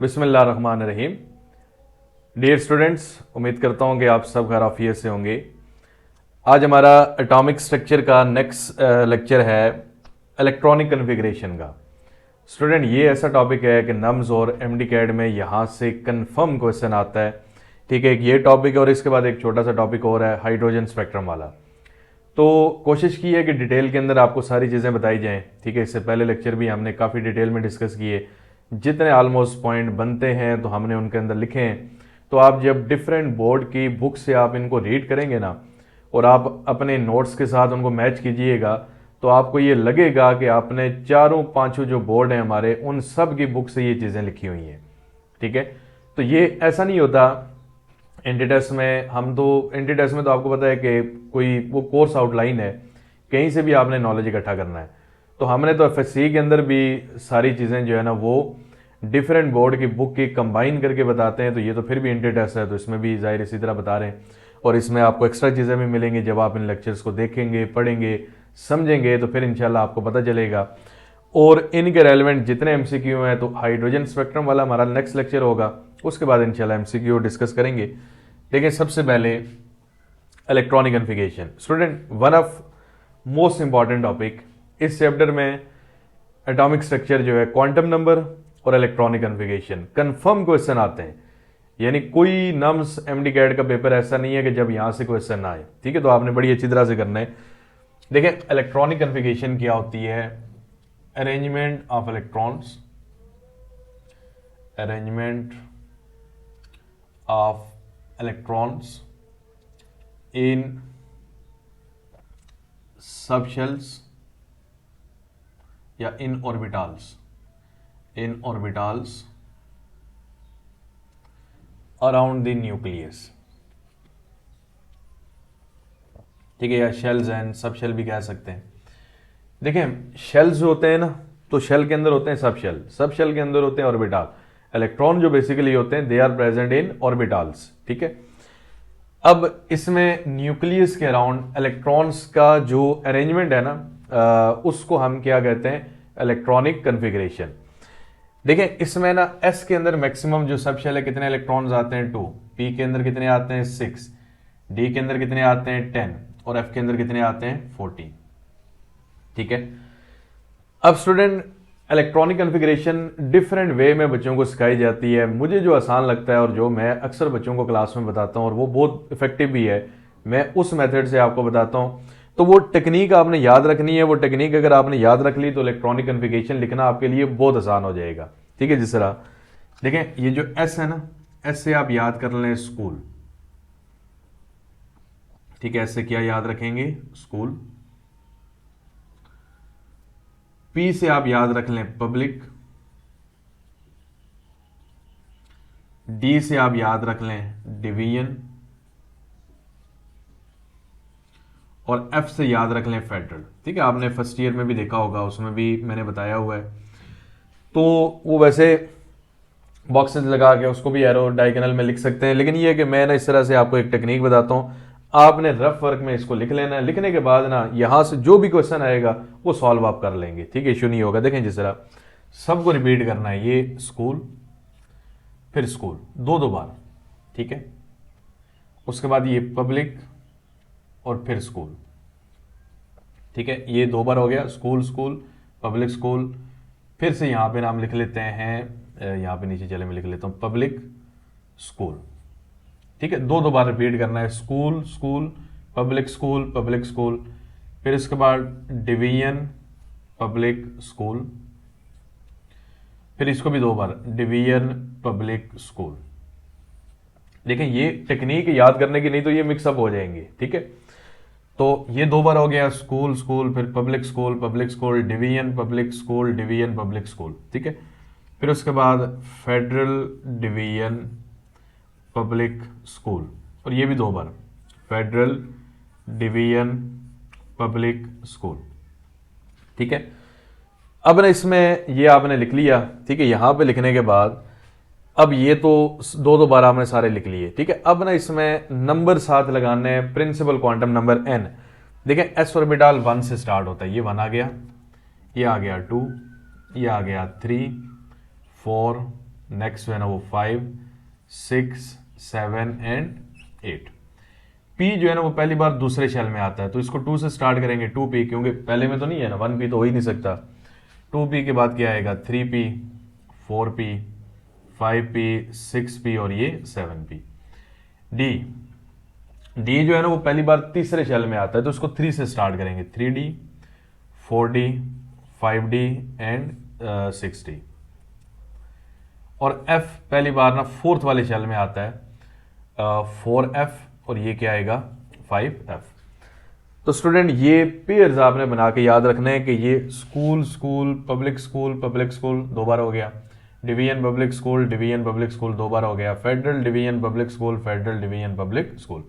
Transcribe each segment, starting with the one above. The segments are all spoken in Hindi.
बिस्मिल्लाहिर्रहमानिर्रहीम। डियर स्टूडेंट्स, उम्मीद करता हूँ कि आप सब खैर आफियत से होंगे। आज हमारा एटॉमिक स्ट्रक्चर का नेक्स्ट लेक्चर है इलेक्ट्रॉनिक कन्फिग्रेशन का। स्टूडेंट, ये ऐसा टॉपिक है कि नम्स और एमडी में यहाँ से कंफर्म क्वेश्चन आता है। ठीक है, एक ये टॉपिक है और इसके बाद एक छोटा सा टॉपिक और है हाइड्रोजन स्पेक्ट्रम वाला। तो कोशिश की है कि डिटेल के अंदर आपको सारी चीज़ें बताई जाएं। ठीक है, इससे पहले लेक्चर भी हमने काफ़ी डिटेल में डिस्कस किए, जितने ऑलमोस्ट पॉइंट बनते हैं तो हमने उनके अंदर लिखे हैं। तो आप जब डिफरेंट बोर्ड की बुक से आप इनको रीड करेंगे ना और आप अपने नोट्स के साथ उनको मैच कीजिएगा तो आपको ये लगेगा कि आपने चारों पांचों जो बोर्ड हैं हमारे उन सब की बुक से ये चीज़ें लिखी हुई हैं। ठीक है, तो ये ऐसा नहीं होता। एंटी टेस्ट में तो आपको पता है कि कोई वो कोर्स आउटलाइन है, कहीं से भी आपने नॉलेज इकट्ठा करना है। तो हमने तो एफएससी के अंदर भी सारी चीज़ें जो है ना वो डिफरेंट बोर्ड की बुक की कंबाइन करके बताते हैं। तो ये तो फिर भी एंटी टेस्ट है, तो इसमें भी जाहिर इसी तरह बता रहे हैं। और इसमें आपको एक्स्ट्रा चीज़ें भी मिलेंगी जब आप इन लेक्चर्स को देखेंगे, पढ़ेंगे, समझेंगे, तो फिर इंशाल्लाह आपको पता चलेगा। और इनके रेलिवेंट जितने एमसीक्यू हैं, तो हाइड्रोजन स्पेक्ट्रम वाला हमारा नेक्स्ट लेक्चर होगा, उसके बाद इंशाल्लाह एमसीक्यू डिस्कस करेंगे। देखिए, सबसे पहले electronic configuration. Student, one of most important topic इस चैप्टर में एटॉमिक स्ट्रक्चर जो है, क्वांटम नंबर और इलेक्ट्रॉनिक कन्फिग्रेशन कंफर्म क्वेश्चन आते हैं। यानी कोई नम्स एमडी कैड का पेपर ऐसा नहीं है कि जब यहां से क्वेश्चन ना आए। ठीक है, तो आपने बड़ी अच्छी तरह से करना है। देखिए, इलेक्ट्रॉनिक कन्फिग्रेशन क्या होती है? Arrangement of electrons, arrangement of electrons in subshells या इन ऑर्बिटल्स अराउंड द न्यूक्लियस। ठीक है, या शेल्स एंड सब शेल भी कह सकते हैं। देखें, शेल्स जो होते हैं ना, तो शेल के अंदर होते हैं सब शेल के अंदर होते हैं ऑर्बिटल। इलेक्ट्रॉन जो बेसिकली होते हैं they are present in orbitals. ठीक है, अब इसमें न्यूक्लियस के अराउंड इलेक्ट्रॉन्स का जो अरेंजमेंट है ना, उसको हम क्या कहते हैं? Electronic configuration. देखें, इसमें ना एस के अंदर मैक्सिमम जो सब शेल है कितने इलेक्ट्रॉन्स आते हैं? 2। पी के अंदर कितने आते हैं? 6। डी के अंदर कितने आते हैं? 10। और एफ के अंदर कितने आते हैं? 14। ठीक है, अब student, electronic configuration different way में बच्चों को सिखाई जाती है। मुझे जो आसान लगता है और जो मैं अक्सर बच्चों को क्लास में बताता हूँ और वो बहुत इफेक्टिव भी है, मैं उस मेथड से आपको बताता हूँ। तो वो टेक्निक आपने याद रखनी है। वो टेक्निक अगर आपने याद रख ली तो इलेक्ट्रॉनिक कन्फिग्रेशन लिखना आपके लिए बहुत आसान हो जाएगा। ठीक है, जिस तरह देखें, ये जो एस है ना, एस से आप याद कर लें स्कूल। ठीक है, एस से क्या याद रखेंगे? स्कूल। पी से आप याद रख लें पब्लिक। डी से आप याद रख लें डिवीजन। और एफ से याद रख लें फेडरल। ठीक है, आपने फर्स्ट ईयर में भी देखा होगा, उसमें भी मैंने बताया हुआ है। तो वो वैसे बॉक्सेस लगा के उसको भी एरो डायगोनल में लिख सकते हैं, लेकिन ये है कि मैं ना इस तरह से आपको एक टेक्निक बताता हूं। आपने रफ वर्क में इसको लिख लेना है। लिखने के बाद ना यहां से जो भी क्वेश्चन आएगा वो सॉल्व आप कर लेंगे। ठीक है, इश्यू नहीं होगा। देखें, जिस तरह सबको रिपीट करना है, ये स्कूल, फिर स्कूल, दो बार। ठीक है, उसके बाद ये पब्लिक और फिर स्कूल। ठीक है, ये 2 बार हो गया, स्कूल स्कूल पब्लिक स्कूल। फिर से यहां पे नाम लिख लेते हैं, यहां पे नीचे चले मैं लिख लेता हूं पब्लिक स्कूल। ठीक है, दो बार रिपीट करना है, school school public school public school. फिर इसके बाद डिवीजन पब्लिक स्कूल, फिर इसको भी 2 बार, डिवीजन पब्लिक स्कूल। देखें, ये टेक्निक याद करने की नहीं तो ये मिक्सअप हो जाएंगे। ठीक है, तो ये 2 बार हो गया, स्कूल स्कूल, फिर public school division public school division public school. ठीक है, फिर उसके बाद फेडरल डिवीजन पब्लिक स्कूल, और ये भी 2 बार, फेडरल डिवीजन पब्लिक स्कूल। ठीक है, अब ना इसमें ये आपने लिख लिया। ठीक है, यहां पे लिखने के बाद अब ये तो 2 बार आपने सारे लिख लिए। ठीक है, अब ना इसमें नंबर साथ लगाने हैं, प्रिंसिपल क्वांटम नंबर n। देखें, एस ऑर्बिटल 1 से स्टार्ट होता है, ये 1 आ गया, ये आ गया 2, ये आ गया 3, 4, नेक्स्ट जो है ना वो 5, 6, 7 एंड 8। पी जो है ना वो पहली बार दूसरे शेल में आता है, तो इसको 2 से स्टार्ट करेंगे, 2p, क्योंकि पहले में तो नहीं है ना, 1p तो हो ही नहीं सकता। 2p के बाद क्या आएगा, 3p, 4p, 5p, 6p और ये 7p। डी, डी जो है ना वो पहली बार तीसरे शेल में आता है, तो उसको 3 से स्टार्ट करेंगे, 3d, 4d, 5d and 6d। और एफ पहली बार ना फोर्थ वाले शेल में आता है, 4f और ये क्या आएगा, 5f। तो स्टूडेंट ये पेयर्स आपने बना के याद रखना है कि ये school school public school public school 2 बार हो गया, division public school division public school 2 बार हो गया, federal division public school federal division public school.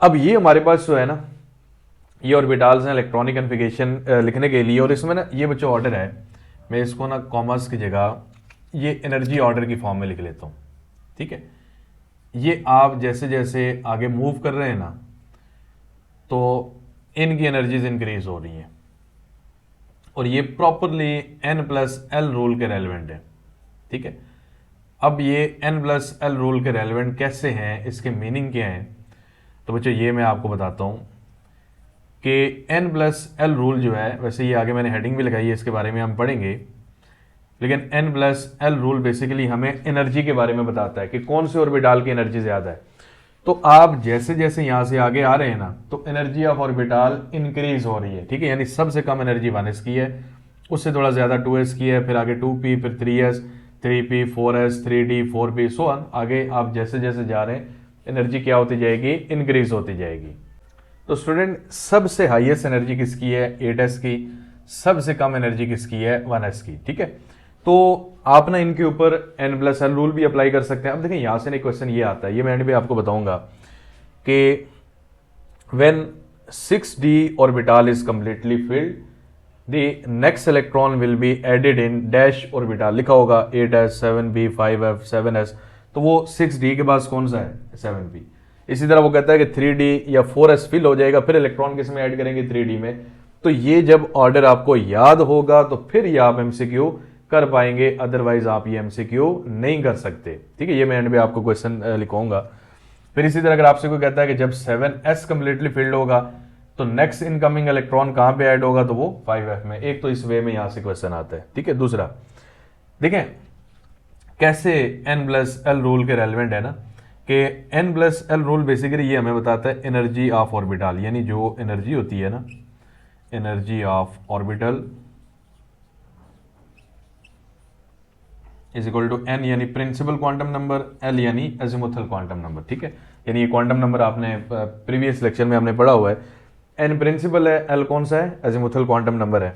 अब ये हमारे पास जो है ना ये ऑर्बिटल्स हैं इलेक्ट्रॉनिक कॉन्फ़िगरेशन लिखने के लिए, और इसमें ना ये बच्चों ऑर्डर है, मैं इसको ना कॉमर्स की जगह ये एनर्जी ऑर्डर की फॉर्म में लिख लेता हूँ, ठीक है। ये आप जैसे जैसे आगे मूव कर रहे हैं ना तो इनकी एनर्जीज इंक्रीज हो रही हैं, और ये प्रॉपरली n+l रूल के रेलिवेंट है, ठीक है। अब ये n+l रूल के रेलिवेंट कैसे हैं, इसके मीनिंग क्या है, तो बच्चों ये मैं आपको बताता हूं कि n+l रूल जो है, वैसे ये आगे मैंने हेडिंग भी लगाई है, इसके बारे में हम पढ़ेंगे, लेकिन n+l रूल बेसिकली हमें एनर्जी के बारे में बताता है कि कौन से ऑर्बिटल की एनर्जी ज्यादा है। तो आप जैसे जैसे यहां से आगे आ रहे हैं ना तो एनर्जी ऑफ ऑर्बिटल इंक्रीज हो रही है, ठीक है, यानी सबसे कम एनर्जी 1s की है, उससे थोड़ा ज्यादा 2s की है, फिर आगे 2p, फिर 3s, 3p, 4s, 3d, 4p, so on. आगे आप जैसे जैसे जा रहे हैं एनर्जी क्या होती जाएगी, इंक्रीज होती जाएगी। तो स्टूडेंट सबसे हाईएस्ट एनर्जी किसकी है, 8s की, सबसे कम एनर्जी किसकी है, 1s की, ठीक है। तो आप ना इनके ऊपर n+l रूल भी अप्लाई कर सकते हैं। अब देखें यहां से एक क्वेश्चन ये आता है, ये मैं एंड पे आपको बताऊंगा कि when 6d orbital is completely filled the next electron will be added in dash orbital, लिखा होगा 8s, 7p, 5f, 7s, तो वो 6d के पास कौन सा है, 7p। इसी तरह वो कहता है कि 3d या 4s फिल हो जाएगा, फिर इलेक्ट्रॉन किस में ऐड करेंगे, 3d में। तो ये जब ऑर्डर आपको याद होगा तो फिर ये आप एमसीक्यू कर पाएंगे, अदरवाइज आप ये एमसीक्यू नहीं कर सकते, ठीक है। ये मैं एंड में आपको क्वेश्चन लिखूंगा। फिर इसी तरह अगर आपसे कोई कहता है कि जब 7s कंप्लीटली फिल्ड होगा तो नेक्स्ट इनकमिंग इलेक्ट्रॉन कहां पे ऐड होगा, तो वो 5f में। एक तो इस वे में यहां से क्वेश्चन आता है, ठीक है। दूसरा देखें कैसे n+l रूल के रेलिवेंट है ना, कि n+l रूल बेसिकली ये हमें बताता है एनर्जी ऑफ ऑर्बिटल, यानी जो एनर्जी होती है ना, energy of orbital is equal to n यानी प्रिंसिपल क्वांटम नंबर, l यानी एजिमुथल क्वांटम नंबर, ठीक है। यानी ये क्वांटम नंबर आपने प्रीवियस लेक्चर में हमने पढ़ा हुआ है, n प्रिंसिपल है, l कौन सा है, एजिमुथल क्वांटम नंबर है।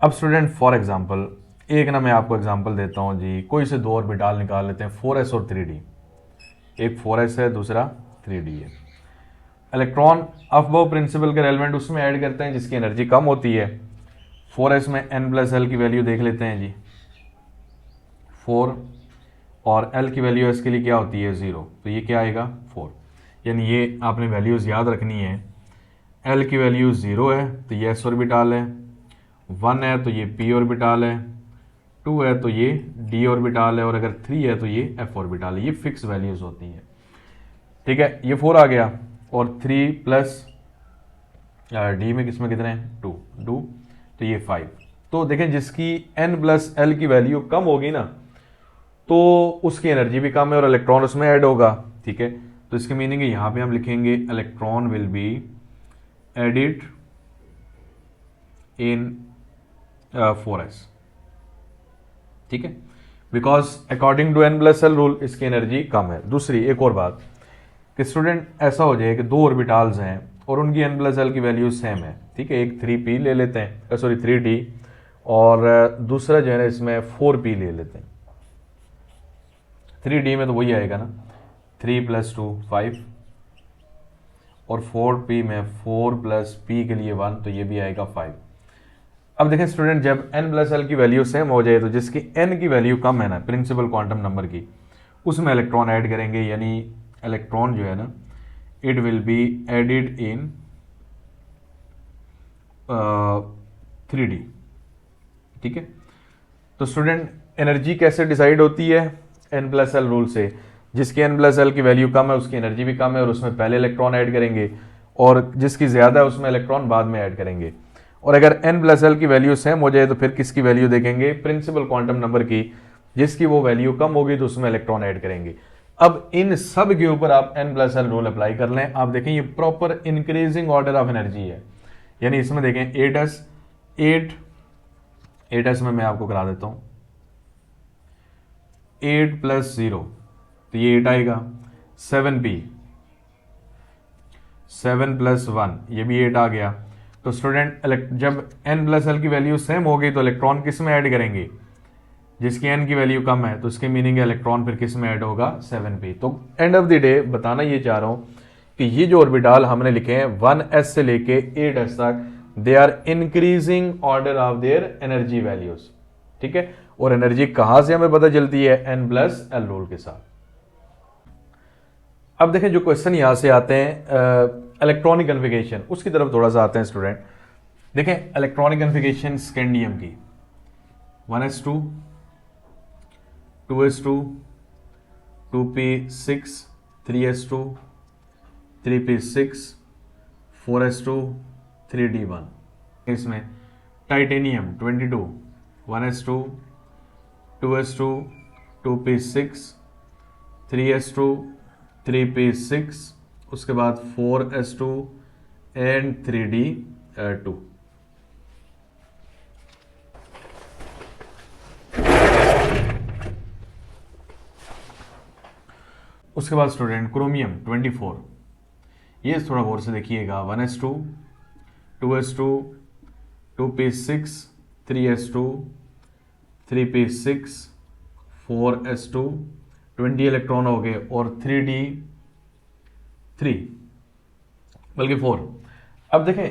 अब स्टूडेंट फॉर एग्जांपल एक ना मैं आपको एग्जांपल देता हूं जी, कोई से 2 ऑर्बिटल निकाल लेते हैं, 4s और 3d, एक 4s है दूसरा 3d है। इलेक्ट्रॉन अबव प्रिंसिपल के रेलिवेंट उसमें ऐड करते हैं जिसकी एनर्जी कम होती है। 4s में n+l की वैल्यू देख लेते हैं जी, 4, और l की वैल्यू इसके लिए क्या होती है, 0, तो ये क्या आएगा, 4। यानी ये आपने वैल्यूज याद रखनी है, l की वैल्यू 0 है तो ये s ऑर्बिटल है, 1 है तो ये p ऑर्बिटल है, 2 है तो ये d ऑर्बिटल है, और अगर 3 है तो ये f ऑर्बिटल है। ये फिक्स वैल्यूज होती हैं, ठीक है। ये 4 आ गया, और 3 प्लस d में किसमें कितने हैं, 2, तो ये 5। तो देखें जिसकी n+l की वैल्यू कम होगी ना तो उसकी एनर्जी भी कम है और इलेक्ट्रॉन उसमें ऐड होगा, ठीक है। तो इसकी मीनिंग है यहां पे हम लिखेंगे electron will be added in 4s, ठीक है, because according to n+l rule इसकी एनर्जी कम है। दूसरी एक और बात कि स्टूडेंट ऐसा हो जाए कि 2 ऑर्बिटल्स हैं और उनकी n+l की वैल्यू सेम है, ठीक है, एक 3p ले लेते हैं, सॉरी 3d, और दूसरा जो है ना इसमें 4p ले लेते हैं। 3d में तो वही आएगा ना, 3 + 2 5, और 4p में 4 + p के लिए 1, तो ये भी आएगा 5। अब देखें स्टूडेंट जब n+l की वैल्यू सेम हो जाए तो जिसकी n की वैल्यू कम है ना प्रिंसिपल क्वांटम नंबर की, उसमें इलेक्ट्रॉन ऐड करेंगे, यानी इलेक्ट्रॉन जो है ना it will be added in 3d, ठीक है। तो स्टूडेंट एनर्जी कैसे डिसाइड होती है? n प्लस एल रूल से। जिसकी n प्लस एल की वैल्यू कम है उसकी एनर्जी भी कम है और उसमें पहले इलेक्ट्रॉन ऐड करेंगे, और जिसकी ज़्यादा है उसमें इलेक्ट्रॉन बाद में ऐड करेंगे। और अगर n प्लस एल की वैल्यू सेम हो जाए तो फिर किसकी वैल्यू देखेंगे? प्रिंसिपल क्वांटम नंबर की। जिसकी वो वैल्यू कम होगी तो उसमें इलेक्ट्रॉन ऐड करेंगे। अब इन सब के ऊपर आप n plus L rule apply कर लें। आप देखें ये proper increasing order of energy है, यानी इसमें देखें 8s में मैं आपको करा देता हूं 8 प्लस 0 तो ये 8 आएगा। 7p 7 प्लस 1 ये भी 8 आ गया। तो स्टूडेंट जब n प्लस एल की वैल्यू सेम हो गई तो इलेक्ट्रॉन किस में ऐड करेंगे? जिसकी n की वैल्यू कम है तो इसके मीनिंग है इलेक्ट्रॉन फिर किस में ऐड होगा? 7p। तो एंड ऑफ द डे बताना ये चाह रहा हूं कि ये जो ऑर्बिटल हमने लिखे हैं 1s से लेके 8s तक, they are increasing order of their energy values. ठीक है, और एनर्जी कहां से हमें पता चलती है? n प्लस एल रूल के साथ। अब देखें जो क्वेश्चन यहां से आते हैं इलेक्ट्रॉनिक कन्फिगरेशन, उसकी तरफ थोड़ा सा आते हैं स्टूडेंट। देखें इलेक्ट्रॉनिक कन्फिगरेशन स्कैंडियम की 1s2 2s2 2p6 3s2 3p6 4s2 3d1। इसमें titanium 22 1s2 2s2 2p6 3s2 3p6 उसके बाद 4s2 एंड 3d2। उसके बाद स्टूडेंट क्रोमियम 24, ये थोड़ा गौर से देखिएगा 1s2 2s2 2p6 3s2 3p6 4s2 20 electron हो गए और 3d3 बल्कि 4। अब देखें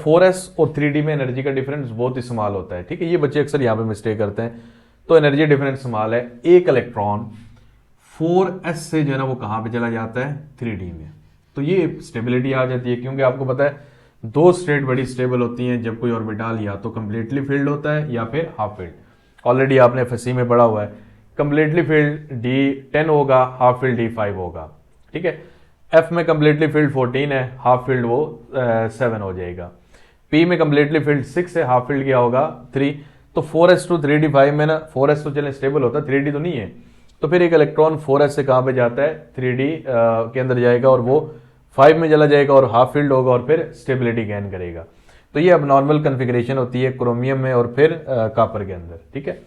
4s और 3d में एनर्जी का डिफरेंस बहुत इस्तेमाल होता है। ठीक है, ये बच्चे अक्सर यहाँ पे मिस्टेक करते हैं। तो एनर्जी डिफरेंस इस्तेमाल है, एक इलेक्ट्रॉन 4s से जो है ना वो कहाँ पे चला जाता है? 3d में। तो ये स्टेबिलिटी आ जाती है, क्योंकि आपको पता है दो स्टेट बड़ी स्टेबल होती हैं जब कोई ऑर्बिटल या तो कंप्लीटली फिल्ड होता है या फिर हाफ फिल्ड। ऑलरेडी आपने एफएससी में पढ़ा हुआ है, कंप्लीटली फिल्ड D10 होगा, हाफ फिल्ड D5 होगा। ठीक है, F में कंप्लीटली फील्ड 14 है, हाफ फील्ड वो 7 हो जाएगा। P में कंप्लीटली फील्ड 6 है, हाफ फील्ड क्या होगा? 3। तो 4s2 3d5 में ना 4s तो चले स्टेबल होता है, 3d तो नहीं है। तो फिर एक इलेक्ट्रॉन 4s से कहाँ पे जाता है? 3d के अंदर जाएगा और वो 5 में चला जाएगा और हाफ फील्ड होगा और फिर स्टेबिलिटी गेन करेगा। तो ये अब नॉर्मल कन्फिग्रेशन होती है क्रोमियम में और फिर कॉपर के अंदर। ठीक है,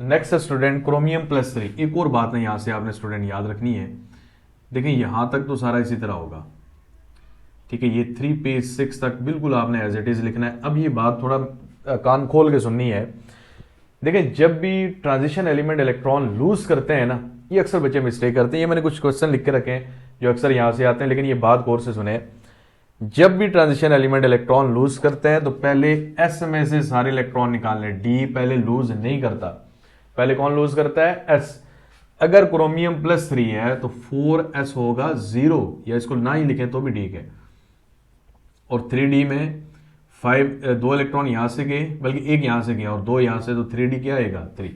नेक्स्ट स्टूडेंट क्रोमियम प्लस 3। एक और बात है यहां से आपने स्टूडेंट याद रखनी है। देखिए यहां तक तो सारा इसी तरह होगा। ठीक है, ये 3p6 तक बिल्कुल आपने एज इट इज लिखना है। अब ये बात थोड़ा कान खोल के सुननी है। देखिए जब भी ट्रांजिशन एलिमेंट इलेक्ट्रॉन लूज करते हैं ना, ये अक्सर बच्चे मिस्टेक करते हैं। ये मैंने कुछ क्वेश्चन लिख के रखे हैं जो अक्सर यहां से आते हैं, लेकिन ये बात गौर से सुने। जब भी ट्रांजिशन एलिमेंट इलेक्ट्रॉन लूज करते हैं तो पहले एस में से सारे इलेक्ट्रॉन निकालने। डी पहले लूज नहीं करता, पहले कौन लूज करता है? एस। अगर क्रोमियम प्लस 3 है तो 4s होगा 0, या इसको ना ही लिखें तो भी ठीक है। और 3d में 2 इलेक्ट्रॉन यहां से गए, बल्कि एक यहां से गया और 2 यहां से, तो 3d क्या आएगा? 3।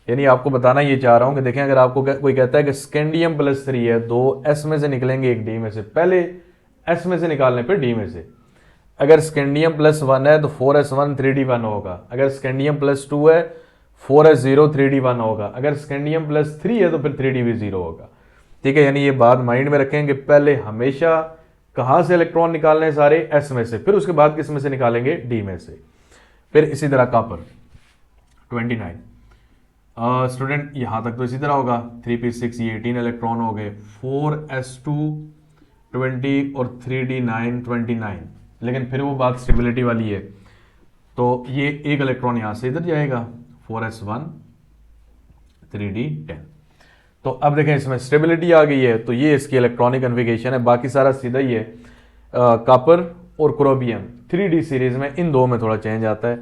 यानी आपको बताना ये चाह रहा हूं कि देखें अगर आपको कोई कहता है कि स्कैंडियम प्लस 3 है, 2 s में से निकलेंगे, एक d में से, पहले s में से निकालने पर d में से। अगर स्कैंडियम प्लस 1 है तो 4s1 3d1 होगा। अगर स्कैंडियम प्लस 2 है 4s0 3d1 होगा। अगर स्कैंडियम प्लस 3 है तो फिर 3d भी 0 होगा। ठीक है, यानी ये बात माइंड में रखेंगे, पहले हमेशा कहां से इलेक्ट्रॉन निकालने हैं? सारे s में से, फिर उसके बाद किस में से निकालेंगे? d में से। फिर इसी तरह कॉपर 29। स्टूडेंट यहां तक तो इसी तरह होगा। 3p6 ये 18 इलेक्ट्रॉन हो गए, 4s2 20 और 3d9 29। लेकिन फिर वो बात स्टेबिलिटी वाली है, तो ये एक इलेक्ट्रॉन यहां से इधर जाएगा, 4s1 3d10। तो अब देखें इसमें स्टेबिलिटी आ गई है, तो ये इसकी इलेक्ट्रॉनिक कन्फिगरेशन है। बाकी सारा सीधा ही है। कॉपर और क्रोमियम 3d सीरीज में इन दो में थोड़ा चेंज आता है।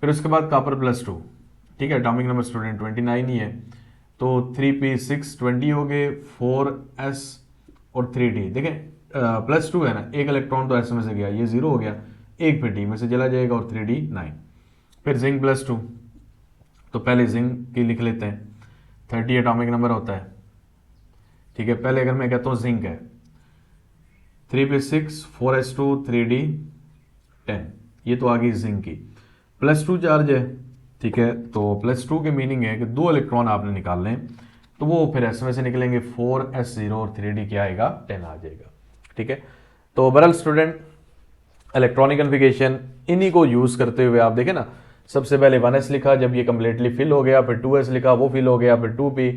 फिर उसके बाद कॉपर प्लस 2। ठीक है, एटॉमिक नंबर स्टूडेंट 29 ही है, तो 3p6 20 हो गए, 4s और 3d। देखें प्लस 2 है ना, एक इलेक्ट्रॉन तो s में से गया, ये 0 हो गया, एक फिर d में से चला जाएगा और 3d 9। फिर जिंक +2, तो पहले जिंक की लिख लेते हैं, 30 एटॉमिक नंबर होता है, ठीक है। पहले अगर मैं कहता हूँ जिंक है 3p6 4s2 3d10, ये तो आ गई जिंक की। +2 चार्ज है, ठीक है, तो +2 के मीनिंग है कि 2 इलेक्ट्रॉन आपने निकालने हैं, तो वो फिर इसमें से निकलेंगे 4s0 और 3d क्या आएगा 10 आ जाएगा, ठीक है। तो बहरहाल स्टूडेंट इलेक्ट्रॉनिक कन्फिगरेशन इन्हीं को यूज़ करते हुए आप देखें ना, सबसे पहले 1s लिखा, जब ये कम्प्लीटली फिल हो गया, फिर 2s लिखा, वो फिल हो गया, फिर 2p,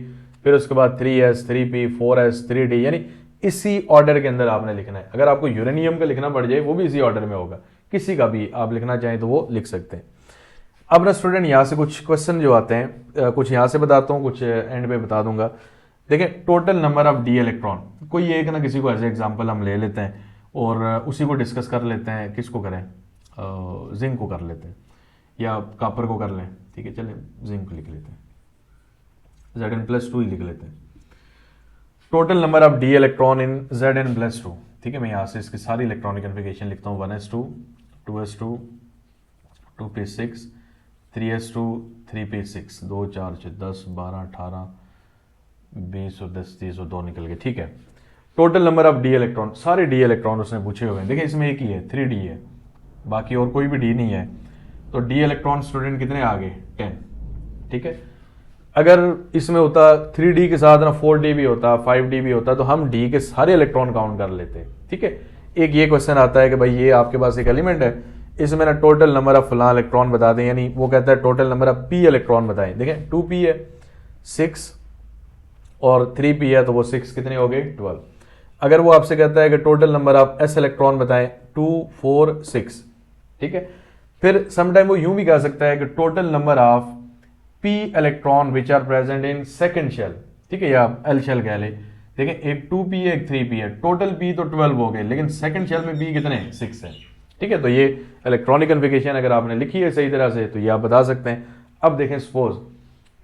फिर उसके बाद 3s 3p 4s 3d, यानी इसी ऑर्डर के अंदर आपने लिखना है। अगर आपको यूरेनियम का लिखना पड़ जाए वो भी इसी ऑर्डर में होगा, किसी का भी आप लिखना चाहें तो वो लिख सकते हैं। अब ना स्टूडेंट यहाँ से कुछ क्वेश्चन जो आते हैं, कुछ यहाँ से बताता हूँ, कुछ एंड पे बता दूंगा। देखें, total number of D electron, कोई एक ना किसी को एज एग्जाम्पल हम ले लेते हैं और उसी को डिस्कस कर लेते हैं। किसको करें, जिंक को कर लेते हैं या कापर को कर लें, ठीक है, चले जिंक लिख लेते हैं, Zn+2 ही लिख लेते हैं। Total number of D electron in Zn+2, ठीक है। मैं यहाँ से इसकी सारी इलेक्ट्रॉनिक कन्फिगरेशन लिखता हूँ, 1s2 2s2 2p6 3s2 3p6, 2 4 6 10 12 18 20 और 10 30 और 2 निकल गए, ठीक है। Total number of D electron, सारे डी इलेक्ट्रॉन उसने पूछे हुए हैं। देखिए इसमें एक ही है 3d है, बाकी और कोई भी डी नहीं है, तो डी इलेक्ट्रॉन स्टूडेंट कितने आ गए 10, ठीक है। अगर इसमें होता 3d के साथ ना 4d भी होता 5d भी होता तो हम d के सारे इलेक्ट्रॉन काउंट कर लेते, ठीक है। एक ये क्वेश्चन आता है कि भाई ये आपके पास एक एलिमेंट है, इसमें ना टोटल नंबर ऑफ फलां इलेक्ट्रॉन बता दें, यानी वो कहता है total number of p electron बताएं। देखें 2p है 6 और 3p है, तो वो 6 कितने हो गए 12। अगर वो आपसे कहता है कि total number of s electron बताएं 2 4 6, ठीक है। फिर समटाइम वो यूं भी कह सकता है कि total number of p electron which are present in second shell, ठीक है, या l शेल कह ले। देखें एक 2p है एक 3p है, टोटल p तो 12 हो गए, लेकिन सेकंड शेल में p कितने 6 है, ठीक है। तो ये इलेक्ट्रॉनिक कन्फिगरेशन अगर आपने लिखी है सही तरह से तो ये आप बता सकते हैं। अब देखें सपोज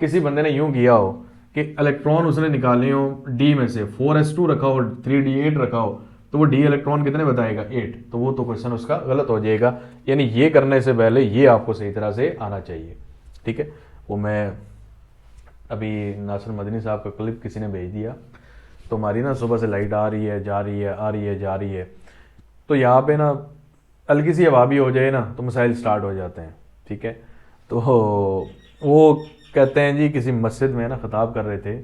किसी बंदे ने यूं किया हो कि इलेक्ट्रॉन उसने निकाले हो d में से 4s2 रखा हो 3d8 रखा हो, तो वो d इलेक्ट्रॉन कितने बताएगा 8, तो वो तो क्वेश्चन उसका गलत हो जाएगा। यानी ये करने से पहले ये आपको सही तरह से आना चाहिए, ठीक है। वो मैं अभी नासिर मदनी साहब का क्लिप किसी ने भेज दिया, तो हमारी ना सुबह से लाइट आ रही है जा रही है आ रही है जा रही है, तो यहाँ पे ना हल्की सी हवा भी हो जाए ना तो मसाइल स्टार्ट हो जाते हैं, ठीक है। तो वो कहते हैं जी किसी मस्जिद में ना खताब कर रहे थे,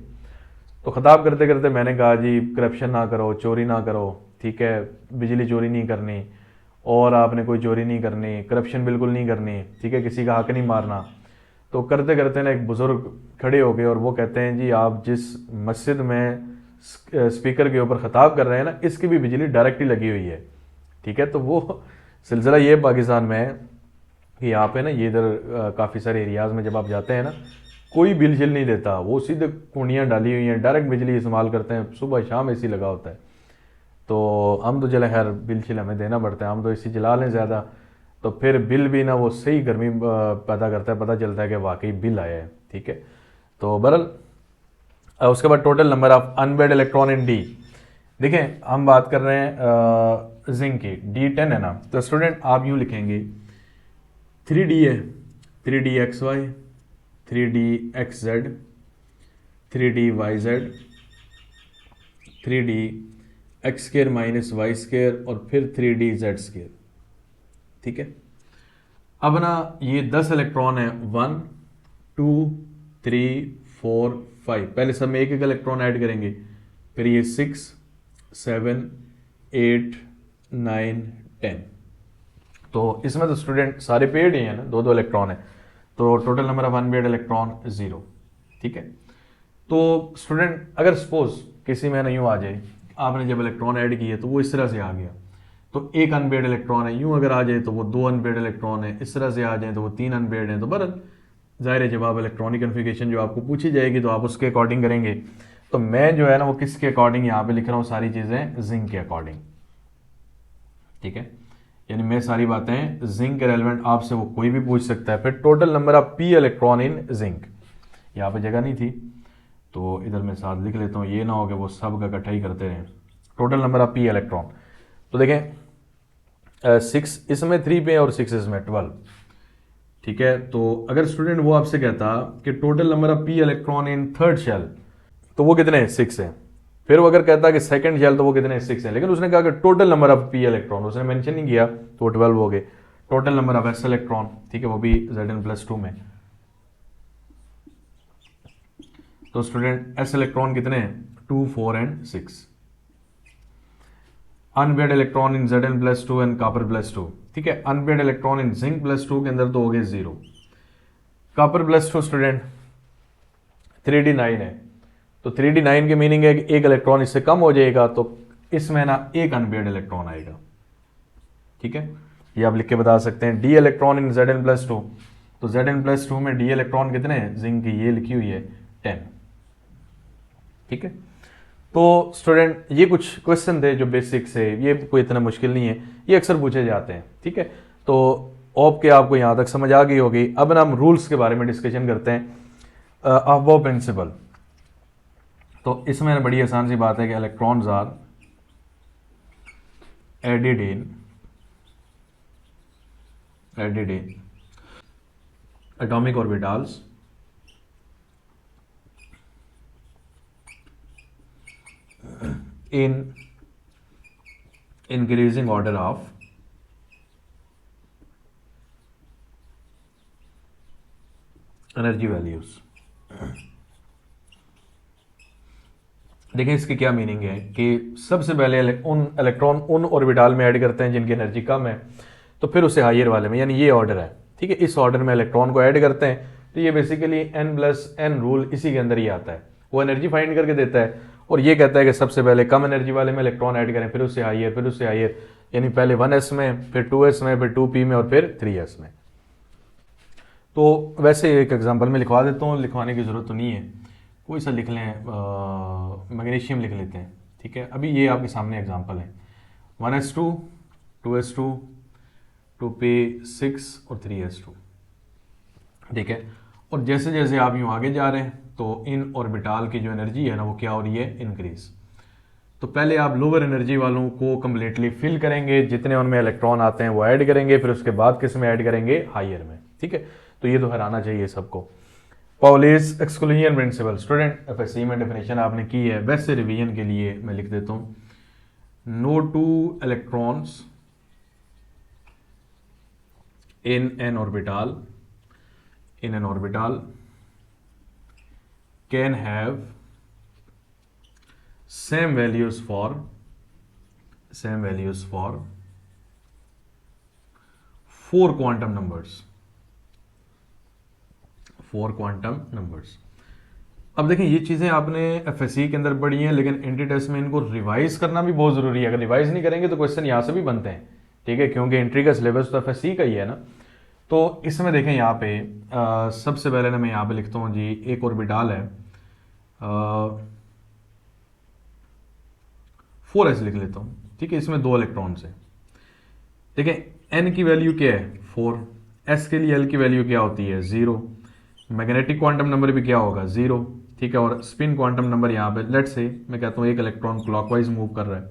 तो खताब करते करते मैंने कहा जी करप्शन ना करो, चोरी ना करो, ठीक है, बिजली चोरी नहीं करनी और आपने कोई चोरी नहीं करनी, करप्शन बिल्कुल नहीं करनी, ठीक है, किसी का हक नहीं मारना। तो करते करते ना एक बुज़ुर्ग खड़े हो गए और वो कहते हैं जी आप जिस मस्जिद में स्पीकर के ऊपर खताब कर रहे हैं ना इसकी भी बिजली डायरेक्ट ही लगी हुई है, ठीक है। तो वो सिलसिला ये पाकिस्तान में है कि यहाँ पे ना ये इधर काफ़ी सारे एरियाज़ में जब आप जाते हैं ना कोई बिल शिल नहीं देता, वो सीधे कुंडियाँ डाली हुई हैं, डायरेक्ट बिजली इस्तेमाल करते हैं, सुबह शाम एसी लगा होता है। तो हम तो चले खैर बिल शिल हमें देना पड़ता है, हम तो एसी चला लें ज़्यादा, तो फिर बिल भी ना वो सही गर्मी पैदा करता है, पता चलता है कि वाकई बिल आया है, ठीक है। तो बहरहाल उसके बाद total number of unpaired electron in D, देखें हम बात कर रहे हैं जिंक की, D10 है ना, तो स्टूडेंट आप यूँ लिखेंगे 3d है 3dxy 3dxz 3dyz 3dx² minus y² और फिर 3dz², ठीक है। अब ना ये 10 इलेक्ट्रॉन है 1 2 3 4 5, पहले सब में एक एक इलेक्ट्रॉन ऐड करेंगे, फिर ये 6 7 8 9 10, तो इसमें तो स्टूडेंट सारे पेड ही हैं ना, 2 2 इलेक्ट्रॉन है, तो total number of unpaired electron 0, ठीक है। तो स्टूडेंट अगर सपोज किसी में ना यूँ आ जाए, आपने जब इलेक्ट्रॉन ऐड किए तो वो इस तरह से आ गया, तो एक अनपेड इलेक्ट्रॉन है, यूँ अगर आ जाए तो वो 2 अनपेड इलेक्ट्रॉन है, इस तरह से आ जाए तो वो 3 अनपेड हैं, तो बहरहाल ज़ाहिर है जब आप इलेक्ट्रॉनिक कन्फिगरेशन जो आपको पूछी जाएगी तो आप उसके अकॉर्डिंग करेंगे। तो मैं जो है ना वो किसके अकॉर्डिंग यहाँ पे लिख रहा हूँ सारी चीज़ें जिंक के अकॉर्डिंग, ठीक है। यानी मैं सारी बातें जिंक के रेलेवेंट आपसे वो कोई भी पूछ सकता है। फिर total number of p electron in zinc, यहाँ पे जगह नहीं थी तो इधर मैं साथ लिख लेता हूँ, ये ना हो कि वो सब का इकट्ठा ही करते रहें। Total number of p electron, तो देखें 6 इसमें 3 पे और 6 इसमें 12, ठीक है, तो अगर स्टूडेंट वो आपसे कहता कि total number of P electron in third shell, तो वो कितने हैं? 6 है। फिर वो अगर कहता कि सेकंड शेल, तो वो कितने हैं? 6 है। लेकिन उसने कहा कि total number of P electron, उसने मेंशन नहीं किया, तो 12 हो गए। Total number of S electron, ठीक है, वो भी Zn+2 में। तो स्टूडेंट एस इलेक्ट्रॉन कितने हैं? 2, 4 and 6। Unpaired electron in Zn+2 and copper, ठीक है। अनपेयर्ड इलेक्ट्रॉन इन जिंक+2 के अंदर तो हो गए 0। कॉपर+2 स्टूडेंट 3d9 है, तो 3d9 की मीनिंग है कि एक इलेक्ट्रॉन इससे कम हो जाएगा, तो इसमें ना एक अनपेयर्ड इलेक्ट्रॉन आएगा, ठीक है। ये आप लिख के बता सकते हैं। डी इलेक्ट्रॉन इन Zn+2, तो Zn+2 में डी इलेक्ट्रॉन कितने हैं? जिंक की ये लिखी हुई है 10, ठीक है। तो स्टूडेंट ये कुछ क्वेश्चन थे जो बेसिक से, ये कोई इतना मुश्किल नहीं है, ये अक्सर पूछे जाते हैं, ठीक है। तो होप के आपको यहाँ तक समझ आ गई होगी। अब ना हम रूल्स के बारे में डिस्कशन करते हैं। अफबो प्रिंसिपल, तो इसमें बड़ी आसान सी बात है कि electrons are added in atomic orbitals in increasing order of energy values. देखिए इसकी क्या मीनिंग है कि सबसे पहले उन इलेक्ट्रॉन उन ऑर्बिटल में ऐड करते हैं जिनकी एनर्जी कम है, तो फिर उसे हायर वाले में, यानी ये ऑर्डर है, ठीक है, इस ऑर्डर में इलेक्ट्रॉन को ऐड करते हैं। तो ये बेसिकली n+n रूल इसी के अंदर ही आता है। वो एनर्जी फाइंड करके देता है और ये कहता है कि सबसे पहले कम एनर्जी वाले में इलेक्ट्रॉन ऐड करें, फिर उससे हायर, फिर उससे हायर, यानी पहले 1s में, फिर 2s में, फिर 2p में और फिर 3s में। तो वैसे एक एग्जांपल में लिखवा देता हूँ, लिखवाने की ज़रूरत तो नहीं है, कोई सा लिख लें, मैग्नीशियम लिख लेते हैं, ठीक है। अभी ये आपके सामने एग्जांपल है, 1s2, 2s2, 2p6 और 3s2, ठीक है। और जैसे जैसे आप यूँ आगे जा रहे हैं तो इन ऑर्बिटल की जो एनर्जी है ना वो क्या हो रही है? इंक्रीज। तो पहले आप लोअर एनर्जी वालों को कम्प्लीटली फिल करेंगे, जितने उनमें इलेक्ट्रॉन आते हैं वो ऐड करेंगे, फिर उसके बाद किस में ऐड करेंगे? हायर में, ठीक है। तो ये तो हराना चाहिए सबको। Pauli's exclusion principle, student FSc में डेफिनेशन आपने की है, वैसे रिवीजन के लिए मैं लिख देता हूँ, no two electrons in an orbital can have same values for 4 quantum numbers। अब देखें ये चीज़ें आपने एफएससी के अंदर पढ़ी हैं, लेकिन एंट्री टेस्ट में इनको रिवाइज करना भी बहुत ज़रूरी है। अगर रिवाइज नहीं करेंगे तो क्वेश्चन यहाँ से भी बनते हैं, ठीक है, क्योंकि एंट्री का सिलेबस तो एफएससी का ही है ना। तो इसमें देखें यहाँ पे सबसे पहले ना मैं यहाँ पे लिखता हूँ जी, एक ऑर्बिटल है, 4s लिख लेता हूँ, ठीक है, इसमें 2 इलेक्ट्रॉन्स हैं। देखें n की वैल्यू क्या है? 4। s के लिए l की वैल्यू क्या होती है? 0। मैग्नेटिक क्वांटम नंबर भी क्या होगा? 0, ठीक है। और स्पिन क्वांटम नंबर यहाँ पे लेट्स से मैं कहता हूँ एक इलेक्ट्रॉन क्लॉकवाइज मूव कर रहा है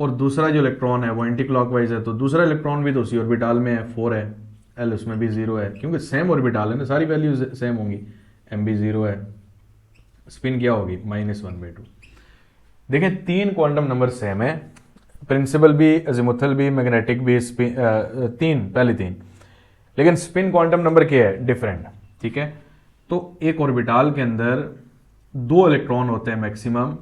और दूसरा जो इलेक्ट्रॉन है वो एंटी क्लॉकवाइज है, तो दूसरा इलेक्ट्रॉन भी तो उसी ऑर्बिटल में है, 4 है, l उसमें भी 0 है, क्योंकि सेम ऑर्बिटल है ना, सारी वैल्यूज सेम होंगी, m भी 0 है, स्पिन क्या होगी? -1/2। देखें 3 क्वांटम नंबर सेम है, प्रिंसिपल भी, अजीमुथल भी, मैग्नेटिक भी, पहले तीन, लेकिन स्पिन क्वांटम नंबर क्या है? डिफरेंट, ठीक है। तो एक ऑर्बिटल के अंदर 2 इलेक्ट्रॉन होते हैं मैक्सिमम,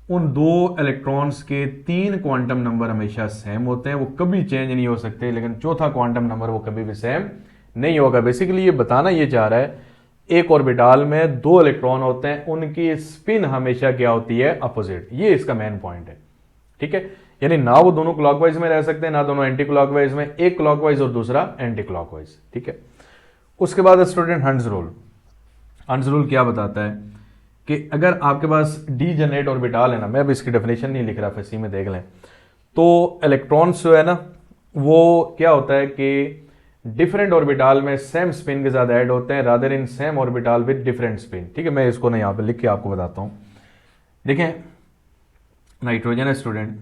उन 2 इलेक्ट्रॉन्स के 3 क्वांटम नंबर हमेशा सेम होते हैं, वो कभी चेंज नहीं हो सकते, लेकिन चौथा क्वांटम नंबर वो कभी भी सेम नहीं होगा। बेसिकली ये बताना ये चाह रहा है, एक ऑर्बिटल में 2 इलेक्ट्रॉन होते हैं, उनकी स्पिन हमेशा क्या होती है? अपोजिट। ये इसका मेन पॉइंट है, ठीक है। यानी ना वो दोनों क्लॉकवाइज में रह सकते हैं, ना दोनों एंटी क्लॉकवाइज में, एक क्लॉकवाइज और दूसरा एंटी क्लॉकवाइज, ठीक है। उसके बाद स्टूडेंट हंस रूल। हंस रूल क्या बताता है कि अगर आपके पास डी जनरेट ऑर्बिटल है ना, मैं अब इसकी डेफिनेशन नहीं लिख रहा, एफएससी में देख लें, तो इलेक्ट्रॉन्स जो है ना वो क्या होता है कि डिफरेंट ऑर्बिटल में सेम स्पिन के साथ ऐड होते हैं, rather in same orbital with different spin, ठीक है। मैं इसको ना यहाँ पे लिख के आपको बताता हूँ। देखें नाइट्रोजन है student,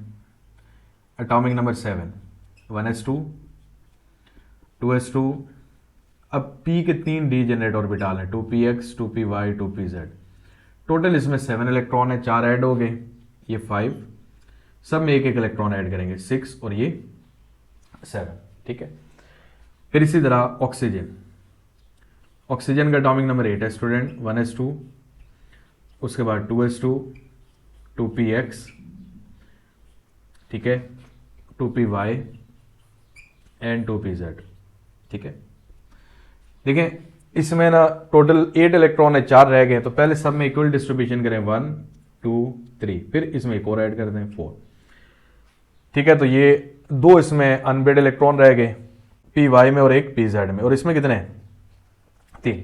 atomic number 7, 1s2, 2s2, अब p के 3 डीजेनरेट ऑर्बिटल हैं, 2px 2py 2pz। टोटल इसमें 7 इलेक्ट्रॉन है, 4 ऐड हो गए, ये 5, सब में एक एक इलेक्ट्रॉन ऐड करेंगे, 6 और ये 7। ठीक है। फिर इसी तरह ऑक्सीजन, ऑक्सीजन का एटॉमिक नंबर 8 है स्टूडेंट, 1s2, उसके बाद 2s2 2px, ठीक है, 2py एंड 2pz। ठीक है। देखें इसमें ना टोटल 8 इलेक्ट्रॉन है, 4 रह गए, तो पहले सब में इक्वल डिस्ट्रीब्यूशन करें, 1 2 3, फिर इसमें एक और ऐड कर दें 4। ठीक है। तो ये 2 इसमें अनपेड इलेक्ट्रॉन रह गए, पी वाई में और एक पी जेड में, और इसमें कितने, 3।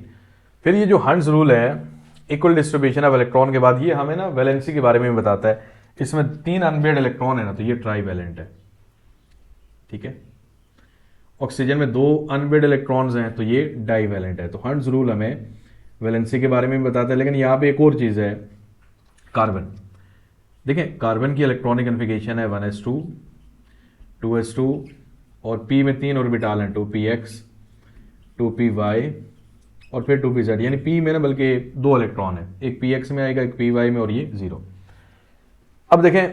फिर ये जो हंट्स रूल है इक्वल डिस्ट्रीब्यूशन ऑफ इलेक्ट्रॉन के बाद, ये हमें ना वैलेंसी के बारे में भी बताता है। इसमें 3 अनपेड इलेक्ट्रॉन है ना, तो ये ट्राईवैलेंट है। ठीक है। ऑक्सीजन में 2 अनपेड इलेक्ट्रॉन्स हैं, तो ये डाईवैलेंट है। तो हंट्स रूल हमें वैलेंसी के बारे में भी बताता है। लेकिन यहाँ पे एक और चीज़ है, कार्बन। देखें कार्बन की इलेक्ट्रॉनिक कन्फिगरेशन है 1s2 2s2 और p में 3 ऑर्बिटल हैं, 2px 2py और फिर 2pz, यानी p में ना बल्कि 2 इलेक्ट्रॉन है, एक px में आएगा एक py में और ये 0। अब देखें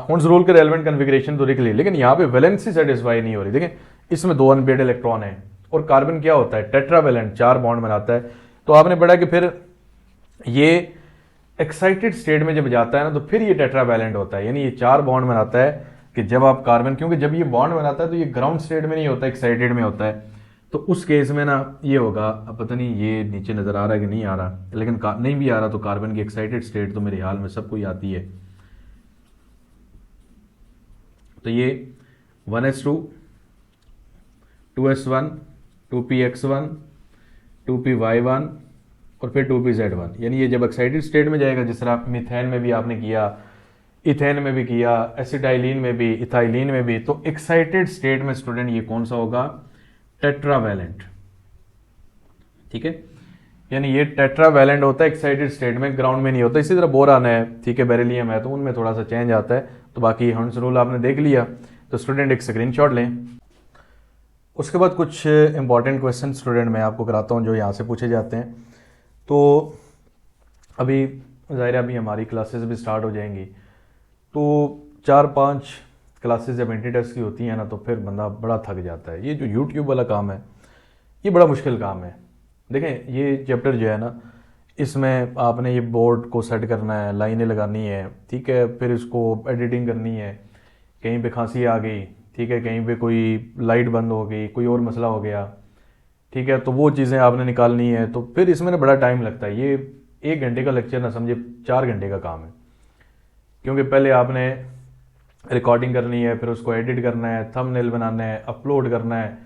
हंट्स रूल के रेलेवेंट कन्फिगरेशन तो लिख ली, लेकिन यहाँ पे वैलेंसी सेटिस्फाई नहीं हो रही। देखें इसमें 2 अनपेड इलेक्ट्रॉन है, और कार्बन क्या होता है, टेट्रावैलेंट, 4 बॉन्ड बनाता है। तो आपने पढ़ा कि फिर ये एक्साइटेड स्टेट में जब जाता है ना, तो फिर ये टेट्रावैलेंट होता है, यानी ये 4 बॉन्ड बनाता है। कि जब आप कार्बन, क्योंकि जब ये बॉन्ड बनाता है तो ये ग्राउंड स्टेट में नहीं होता, एक्साइटेड में होता है, तो उस केस में ना ये होगा। अब पता नहीं ये नीचे नजर आ रहा है कि नहीं आ रहा, लेकिन नहीं भी आ रहा तो कार्बन की एक्साइटेड स्टेट तो मेरे ख्याल में सबको ही आती है। तो ये 1s2 2s1 2px1 2py1 और फिर 2pz1, यानी ये जब एक्साइटेड स्टेट में जाएगा, जिस तरह मिथेन में भी आपने किया, इथेन में भी किया, एसिटाइलिन में भी, इथाइलिन में भी, तो एक्साइटेड स्टेट में स्टूडेंट ये कौन सा होगा, टेट्रावैलेंट। ठीक है। यानी ये टेट्रावैलेंट होता है एक्साइटेड स्टेट में, ग्राउंड में नहीं होता। इसी तरह बोरान है, ठीक है, बेरिलियम है, तो उनमें थोड़ा सा चेंज आता है। तो बाकी हंट्स रूल आपने देख लिया, तो स्टूडेंट एक स्क्रीनशॉट लें। उसके बाद कुछ इंपॉर्टेंट क्वेश्चन स्टूडेंट मैं आपको कराता हूँ जो यहाँ से पूछे जाते हैं। तो अभी ज़ाहिर है अभी हमारी क्लासेस भी स्टार्ट हो जाएंगी, तो 4-5 क्लासेस जब एंट्री टेस्ट की होती हैं ना, तो फिर बंदा बड़ा थक जाता है। ये जो यूट्यूब वाला काम है ये बड़ा मुश्किल काम है। देखें ये चैप्टर जो है ना, इसमें आपने ये बोर्ड को सेट करना है, लाइनें लगानी है, ठीक है, फिर इसको एडिटिंग करनी है, कहीं पे खांसी आ गई, ठीक है, कहीं पे कोई लाइट बंद हो गई, कोई और मसला हो गया, ठीक है, तो वो चीज़ें आपने निकालनी है, तो फिर इसमें ना बड़ा टाइम लगता है। ये 1 घंटे का लेक्चर ना समझे 4 घंटे का काम है, क्योंकि पहले आपने रिकॉर्डिंग करनी है, फिर उसको एडिट करना है, थंबनेल बनाना है, अपलोड करना है,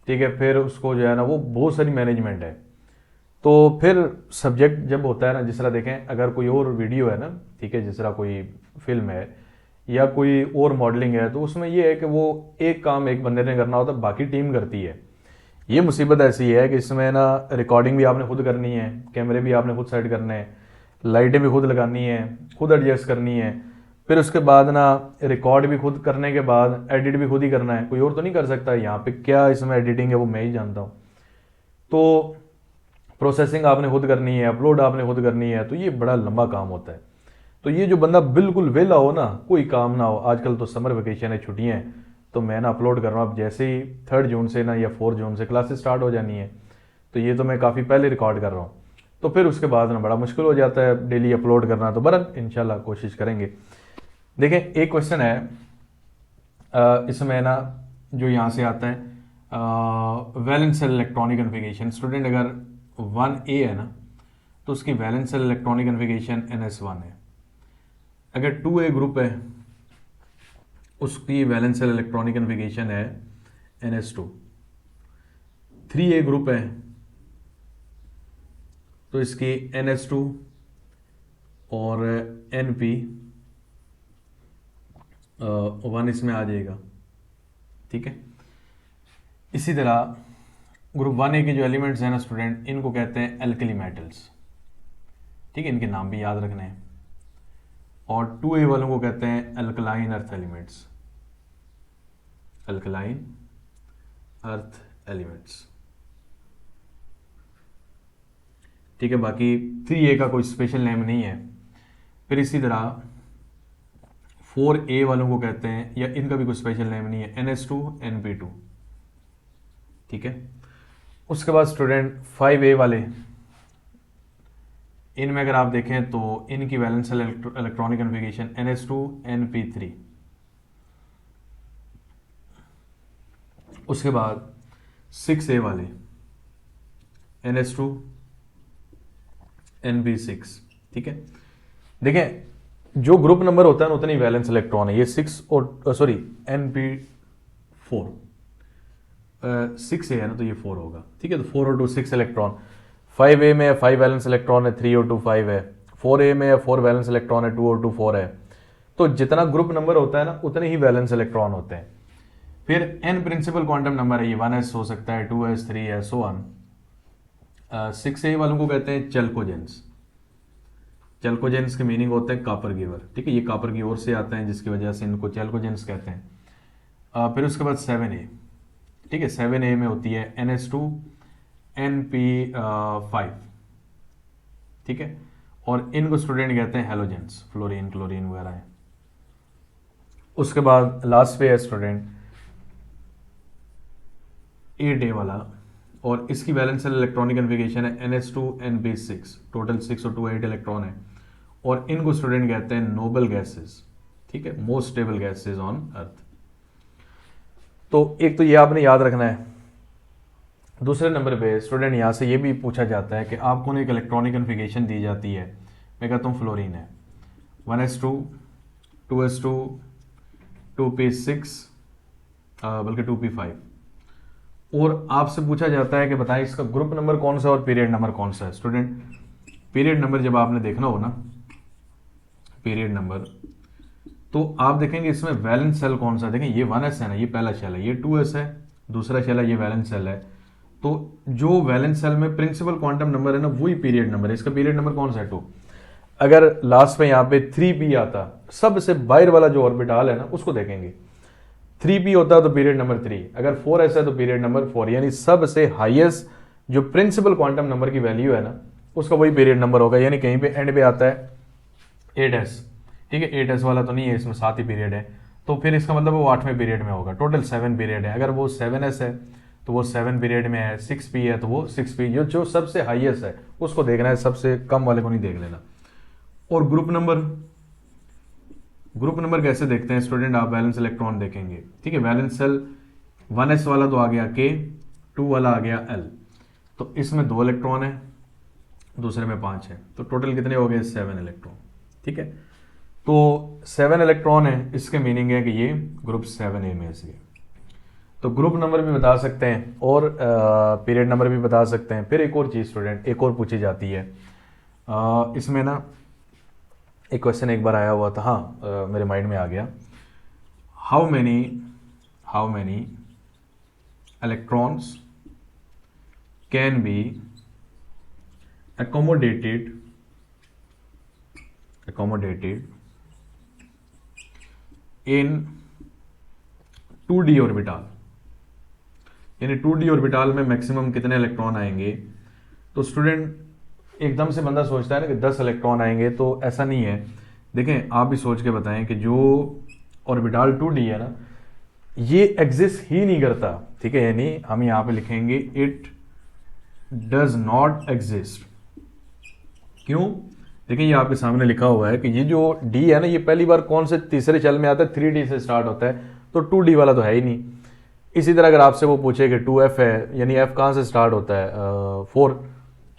ठीक है, फिर उसको जो है ना वो बहुत सारी मैनेजमेंट है। तो फिर सब्जेक्ट जब होता है ना, जिस तरह देखें अगर कोई और वीडियो है ना, ठीक है, जिस तरह कोई फिल्म है या कोई और मॉडलिंग है, तो उसमें ये है कि वो एक काम एक बंदे ने करना होता है, बाकी टीम करती है। ये मुसीबत ऐसी है कि इसमें ना रिकॉर्डिंग भी आपने खुद करनी है, कैमरे भी आपने खुद सेट करने हैं, लाइटें भी खुद लगानी है, खुद एडजस्ट करनी है, फिर उसके बाद ना रिकॉर्ड भी खुद करने के बाद एडिट भी खुद ही करना है, कोई और तो नहीं कर सकता। यहाँ पे क्या इसमें एडिटिंग है वो मैं ही जानता हूँ। तो प्रोसेसिंग आपने खुद करनी है, अपलोड आपने खुद करनी है, तो ये बड़ा लंबा काम होता है। तो ये जो बंदा बिल्कुल वेला हो ना, कोई काम ना हो, आजकल तो समर वेकेशन है, छुट्टियाँ हैं, तो मैं ना अपलोड कर रहा हूँ। अब जैसे ही 3 जून से ना या 4 जून से क्लासेस स्टार्ट हो जानी है, तो ये तो मैं काफ़ी पहले रिकॉर्ड कर रहा हूँ, तो फिर उसके बाद ना बड़ा मुश्किल हो जाता है डेली अपलोड करना। तो बरन इंशाल्लाह कोशिश करेंगे। देखें एक क्वेश्चन है इसमें ना जो यहाँ से आता है valence shell electronic configuration. Student अगर 1A है ना, तो उसकी valence shell electronic configuration NS1 है। अगर 2A ग्रुप है उसकी वैलेंस सेल इलेक्ट्रॉनिक कन्फिगरेशन है NS2। 3A ग्रुप है तो इसकी NS2 और NP1 इसमें आ जाएगा। ठीक है। इसी तरह ग्रुप 1A के जो एलिमेंट्स हैं ना स्टूडेंट, इनको कहते हैं एल्कली मेटल्स। ठीक है, इनके नाम भी याद रखने हैं। और 2A वालों को कहते हैं alkaline earth elements, alkaline earth elements. ठीक है, बाकी 3A का कोई स्पेशल नेम नहीं है। फिर इसी तरह 4A वालों को कहते हैं, या इनका भी कोई स्पेशल नेम नहीं है, NH2 NP2, ठीक है। उसके बाद स्टूडेंट 5A वाले, इनमें अगर आप देखें तो इनकी valence electronic configuration NH2 NP3। उसके बाद 6A वाले NH2 NP6, ठीक है। देखें जो ग्रुप नंबर होता है ना उतनी वैलेंस इलेक्ट्रॉन है। ये 6 और सॉरी NP4 6A है ना, तो ये 4 होगा, ठीक है। तो 4 और 2 6 इलेक्ट्रॉन। 5A में 5 वैलेंस इलेक्ट्रॉन है, 3 और 2 5 है। 4A में 4 वैलेंस इलेक्ट्रॉन है, 2 और 2 4 है। तो जितना ग्रुप नंबर होता है ना उतने ही वैलेंस इलेक्ट्रॉन होते हैं। फिर n प्रिंसिपल क्वांटम नंबर है, ये 1s हो सकता है, 2s 3s so on. 6A वालों को कहते हैं चेल्कोजेंस। चेल्कोजेंस के मीनिंग होता है कापर गिवर, ठीक है। ये कापर की ओर से आते हैं जिसकी वजह से इनको चेल्कोजेंस कहते हैं। फिर उसके बाद 7A, ठीक है। 7A में होती है NH2 NP5, ठीक है। और इनको स्टूडेंट कहते हैं हेलोजेंस, फ्लोरीन क्लोरीन वगैरह है। उसके बाद लास्ट पे है स्टूडेंट 8A वाला, और इसकी वैलेंस इलेक्ट्रॉनिक कन्फिगरेशन है NH2 NP6, टोटल 6 और 2 8 इलेक्ट्रॉन है। और इनको स्टूडेंट कहते हैं नोबल गैसेस, ठीक है, most stable gases on earth. तो एक तो ये आपने याद रखना है। दूसरे नंबर पे स्टूडेंट यहाँ से ये भी पूछा जाता है कि आपको ना एक इलेक्ट्रॉनिक कन्फिगरेशन दी जाती है, मैं कहता हूँ फ्लोरीन है, 1s2 2s2 2p6 बल्कि 2p5, और आपसे पूछा जाता है कि बताएं इसका ग्रुप नंबर कौन सा और पीरियड नंबर कौन सा है। स्टूडेंट पीरियड नंबर जब आपने देखना हो ना, पीरियड नंबर, तो आप देखेंगे इसमें वैलेंस सेल कौन सा। देखें ये 1s है ना, ये पहला शेल है, ये 2s है, दूसरा शेल है, ये वैलेंस सेल है। तो जो वैलेंस सेल में प्रिंसिपल क्वांटम नंबर है ना वही पीरियड नंबर है। इसका पीरियड नंबर कौन सा है, 2। अगर लास्ट में यहाँ पे 3p आता, सबसे बाहर वाला जो ऑर्बिटल है ना उसको देखेंगे, 3p होता तो पीरियड नंबर 3, अगर 4s है तो पीरियड नंबर 4, यानी सबसे हाईएस्ट जो प्रिंसिपल क्वांटम नंबर की वैल्यू है ना उसका वही पीरियड नंबर होगा। यानी कहीं पे एंड पे आता है 8s, ठीक है। 8s वाला तो नहीं है, इसमें 7 ही पीरियड है, तो फिर इसका मतलब वो 8वें पीरियड में होगा। टोटल 7 पीरियड है। अगर वो 7s है तो वो 7 पीरियड में है, 6p है तो वो 6p, जो सबसे हाईएस्ट है उसको देखना है, सबसे कम वाले को नहीं देख लेना। और ग्रुप नंबर कैसे देखते हैं स्टूडेंट, आप वैलेंस इलेक्ट्रॉन देखेंगे, ठीक है। वैलेंस सेल 1s वाला तो आ गया K, 2 वाला आ गया L, तो इसमें 2 इलेक्ट्रॉन है, दूसरे में 5 है, तो टोटल कितने हो गए, 7 इलेक्ट्रॉन, ठीक है। तो 7 इलेक्ट्रॉन है, इसके मीनिंग है कि ये ग्रुप 7A में से। तो ग्रुप नंबर भी बता सकते हैं और पीरियड नंबर भी बता सकते हैं। फिर एक और चीज़ स्टूडेंट एक और पूछी जाती है, इसमें ना एक क्वेश्चन एक बार आया हुआ था, हाँ मेरे माइंड में आ गया। How many electrons can be accommodated in 2d orbital, यानी 2d ऑर्बिटल में मैक्सिमम कितने इलेक्ट्रॉन आएंगे। तो स्टूडेंट एकदम से बंदा सोचता है ना कि 10 इलेक्ट्रॉन आएंगे, तो ऐसा नहीं है। देखें आप भी सोच के बताएं कि जो ऑर्बिटल 2d है ना ये एग्जिस्ट ही नहीं करता, ठीक है। यानी हम यहाँ पे लिखेंगे इट डज नॉट एग्जिस्ट। क्यों, देखिए ये आपके सामने लिखा हुआ है कि ये जो D है ना ये पहली बार कौन से तीसरे शेल में आता है, 3D से स्टार्ट होता है, तो 2D वाला तो है ही नहीं। इसी तरह अगर आपसे वो पूछे कि 2F है, यानी F कहाँ से स्टार्ट होता है, 4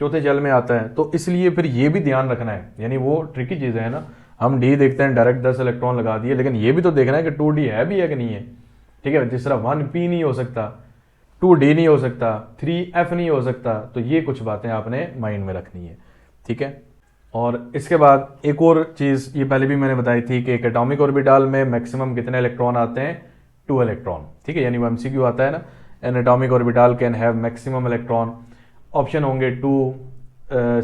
चौथे शेल में आता है, तो इसलिए फिर ये भी ध्यान रखना है। यानी वो ट्रिकी चीज़ है ना, हम D देखते हैं डायरेक्ट 10 इलेक्ट्रॉन लगा दिए, लेकिन ये भी तो देखना है कि 2D है भी है कि नहीं है, ठीक है। जिस तरह 1p नहीं हो सकता, 2D नहीं हो सकता, 3F नहीं हो सकता, तो ये कुछ बातें आपने माइंड में रखनी है, ठीक है। और इसके बाद एक और चीज़, ये पहले भी मैंने बताई थी कि एक एटॉमिक ऑर्बिटल में मैक्सिमम कितने इलेक्ट्रॉन आते हैं, 2 इलेक्ट्रॉन, ठीक है। यानी वो MCQ आता है ना, N atomic orbital can have maximum electron, option होंगे 2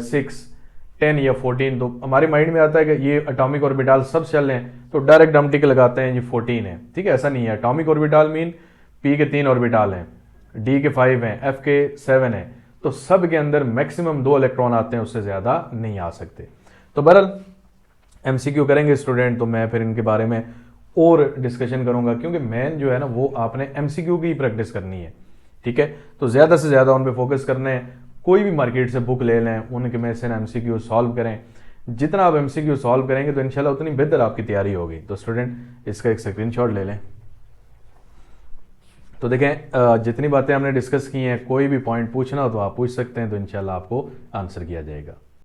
6 10 या 14। तो हमारे माइंड में आता है कि ये एटॉमिक ऑर्बिटल सब चल रहे हैं, तो डायरेक्ट हम टिक लगाते हैं ये 14 है, ठीक है। ऐसा नहीं है। एटॉमिक ऑर्बिटल मीन P के 3 ऑर्बिटल हैं, D के 5 हैं, F के 7 हैं, तो सब के अंदर मैक्सिमम 2 इलेक्ट्रॉन आते हैं, उससे ज़्यादा नहीं आ सकते। तो बहरहाल एमसीक्यू करेंगे स्टूडेंट, तो मैं फिर इनके बारे में और डिस्कशन करूंगा, क्योंकि मेन जो है ना वो आपने एमसीक्यू की प्रैक्टिस करनी है, ठीक है। तो ज़्यादा से ज़्यादा उन पे फोकस करना है। कोई भी मार्केट से बुक ले लें, उनके में से एमसीक्यू सॉल्व करें। जितना आप एमसीक्यू सॉल्व करेंगे तो इंशाल्लाह उतनी बेहतर आपकी तैयारी होगी। तो स्टूडेंट इसका एक स्क्रीनशॉट ले लें। तो देखें जितनी बातें हमने डिस्कस की हैं, कोई भी पॉइंट पूछना हो तो आप पूछ सकते हैं, तो इंशाल्लाह आपको आंसर किया जाएगा।